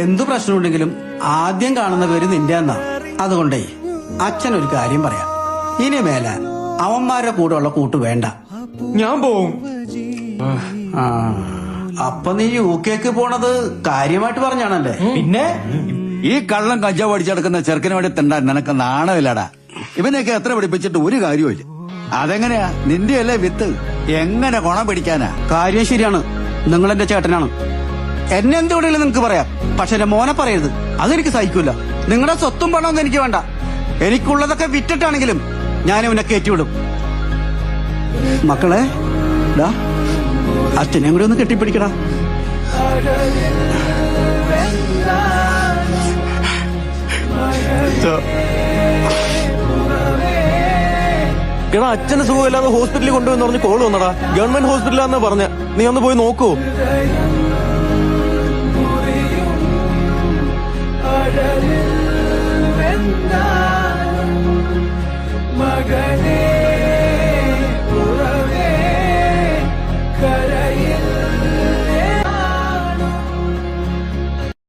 എന്തു പ്രശ്നമുണ്ടെങ്കിലും ആദ്യം കാണുന്ന പേര് നിന്റെ എന്നാ. അതുകൊണ്ടേ അച്ഛൻ ഒരു കാര്യം പറയാം, ഇനി മേലെ അവന്മാരുടെ കൂടെ ഉള്ള കൂട്ട് വേണ്ട. ഞാൻ പോവും. അപ്പൊ നീ UK പോണത് കാര്യമായിട്ട് പറഞ്ഞാണല്ലേ? പിന്നെ ഈ കള്ളം കഞ്ചാവ് അടിച്ചെടുക്കുന്ന ചെറുക്കന് വേണ്ടി തിണ്ടാൻ നിനക്ക് നാണമില്ലടാ. ഇവനെയൊക്കെ എത്ര പഠിപ്പിച്ചിട്ട് ഒരു കാര്യമില്ല. അതെങ്ങനെയാ നിന്റെ അല്ലേ വിത്ത്, എങ്ങനെ ഗുണം പിടിക്കാനാ? കാര്യം ശരിയാണ്, നിങ്ങളെന്റെ ചേട്ടനാണ്. എന്നെ എന്തുകൊണ്ടില്ല നിങ്ങക്ക് പറയാം, പക്ഷെ എന്റെ മോനെ പറയരുത്, അതെനിക്ക് സഹിക്കൂല. നിങ്ങളുടെ സ്വത്തും പണമൊന്നും എനിക്ക് വേണ്ട. എനിക്കുള്ളതൊക്കെ വിറ്റിട്ടാണെങ്കിലും ഞാൻ ഇവനെ കയറ്റിവിടും. മക്കളെ, അച്ഛനെയും കൂടി ഒന്ന് കെട്ടിപ്പിടിക്കടാ. എടാ, അച്ഛന് സുഖമില്ലാതെ ഹോസ്പിറ്റലിൽ കൊണ്ടുവന്ന് പറഞ്ഞ് കോള് വന്നടാ. ഗവൺമെന്റ് ഹോസ്പിറ്റലാന്ന് പറഞ്ഞ, നീ ഒന്ന് പോയി നോക്കൂ.